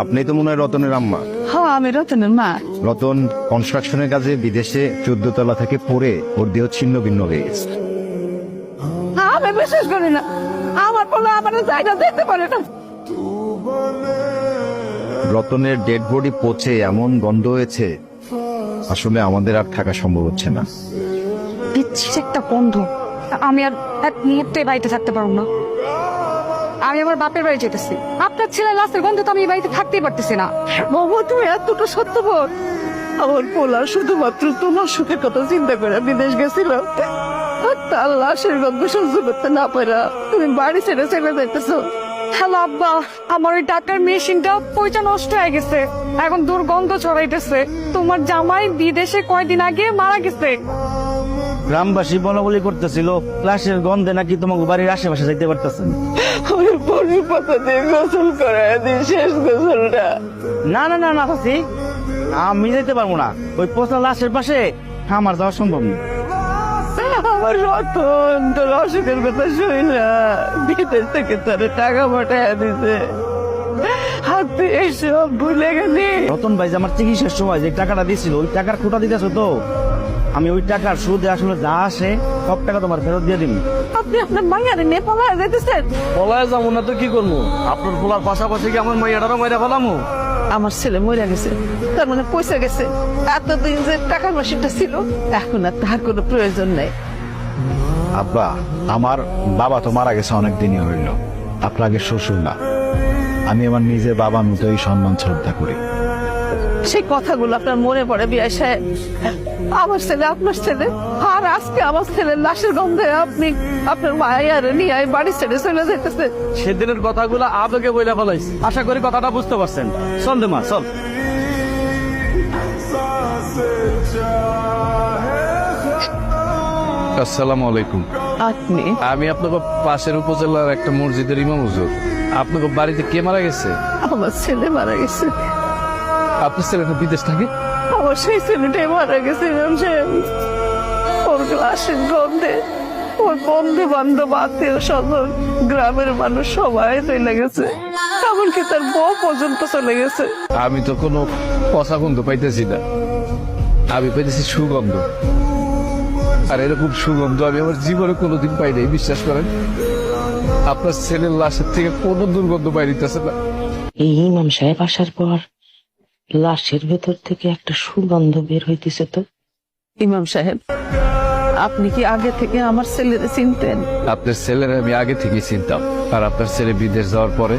আপনি তো মনে হয় রতনের আম্মা। হ্যাঁ, আমি রতনের মা। রতন কনস্ট্রাকশনের কাজে বিদেশে 14 তলা থেকে পড়ে ওর দেহ ছিন্ন ভিন্ন হয়ে গেছে। আমি বিশ্বাস করি না, আমার পোলা আমার জায়গা দেখতে পারে না। রতনের ডেড বডি পচে এমন গন্ধ হয়েছে, আসলে আমাদের আর থাকা সম্ভব হচ্ছে না। বিচ্ছির একটা গন্ধ। আমি আর এক মুহূর্তে বাড়িতে থাকতে পারবো না। আমি আমার বাপের বাড়ি যেতেছি। আপনার ছেলে লাশের গন্ধ তো আমি এই বাড়িতে থাকতেই পারতেছি না। বাবা, তুমি এতটা সত্যবান। আমার পোলা শুধুমাত্র তোমার সুখের কথা চিন্তা করে বিদেশ গেছিল, আর তার লাশের গন্ধ সহ্য করতে না পারা তুমি বাড়ি ছেড়ে চলে যাইতেছো। হ্যালো আব্বা, আমার ওই টাকার মেশিনটা পয়সা নষ্ট হয়ে গেছে, এখন দুর্গন্ধ ছড়াইতেছে। তোমার জামাই বিদেশে কয়দিন আগে মারা গেছে। গ্রামবাসী বলাবলি করতেছিল লাশের গন্ধে নাকি তোমাকে বাড়ির আশেপাশে যাইতে পারতেছেন। ওই পরির পাতা দিয়ে গোসল করায় দিই, শেষ গোসলটা। না না না না চাচি, আমি যাইতে পারবো না। ওই পচা লাশের পাশে আমার যাওয়া সম্ভব না। আমার রতন তোর অসুখের কথা শুইলা বিদেশ থেকে তোর টাকা পাঠায় দিছে, হাতে এসব ভুলে গেলি। রতন ভাই যে আমার চিকিৎসার সময় যে টাকাটা দিয়েছিল, ওই টাকার খোটা দিতেছো তো। আমি ওই টাকার সুদে আসলে যা আসে সব টাকা তোমার ফেরত দিয়ে দিন। আপনি আপনার মাইয়ারে নিয়ে পালায় যেতেছেন। পলায় যাবো না তো কি করবো? আপনার পোলার পাশাপাশি কি আমার মাইয়াটারও মাইরা ফেলামো? আমার ছেলে মরে গেছে, তার মানে পয়সা গেছে। এতদিন যে টাকার মাসিটা ছিল, এখন আর তার কোনো প্রয়োজন নেই। আব্বা, আমার বাবা তো মারা গেছে অনেক দিনই হইল। আপনাকে শ্বশুর না, আমি আমার নিজের বাবার মতোই সম্মান শ্রদ্ধা করি। সেই কথাগুলো আপনার মনে পড়ে বিআই সাহেব? আমার ছেলে আপনার ছেলে, আর আজকে আমার ছেলের লাশের গন্ধে আপনি আপনার মায়ের নিয়ে বাড়ি ছেড়ে চলে যেতেছে। সেদিনের কথাগুলো আবেগে বইলা ফেলাইছি। আশা করি কথাটা বুঝতে পারছেন। চল দে মা, চল। আসসালামু আলাইকুম। আপনি? আমি আপনাকে পাশের উপজেলার একটা মসজিদের ইমাম হুজুর। আপনাকে বাড়িতে কে মারা গেছে? আমার ছেলে মারা গেছে। আপনার ছেলেটা বিদেশ থাকে? আমার সেই ছেলেটাই মারা গেছে ইমাম সাহেব। ওর লাশের গন্ধে ওর বন্ধু বান্ধব, আত্মীয় স্বজন, গ্রামের মানুষ সবাই চলে গেছে, এমনকি তার বউ পর্যন্ত চলে গেছে। আমি তো কোনো পচা গন্ধ পাইতেছি না, আমি পাইতেছি সুগন্ধ। আর এরকম সুগন্ধ আমি আমার জীবনে কোনোদিন পাই নাই, বিশ্বাস করেন। আপনার ছেলের লাশের থেকে কোনো দুর্গন্ধ পাই দিতেছে না। এই ইমাম সাহেব আসার পর লাশের ভেতর থেকে একটা সুগন্ধ বের হইতেছে তো। ইমাম সাহেব, আপনি কি আগে থেকে আমার ছেলের চিনতেন? আপনার ছেলের আমি আগে থেকেই চিনতাম, আর আপনার ছেলে বিদেশ যাওয়ার পরে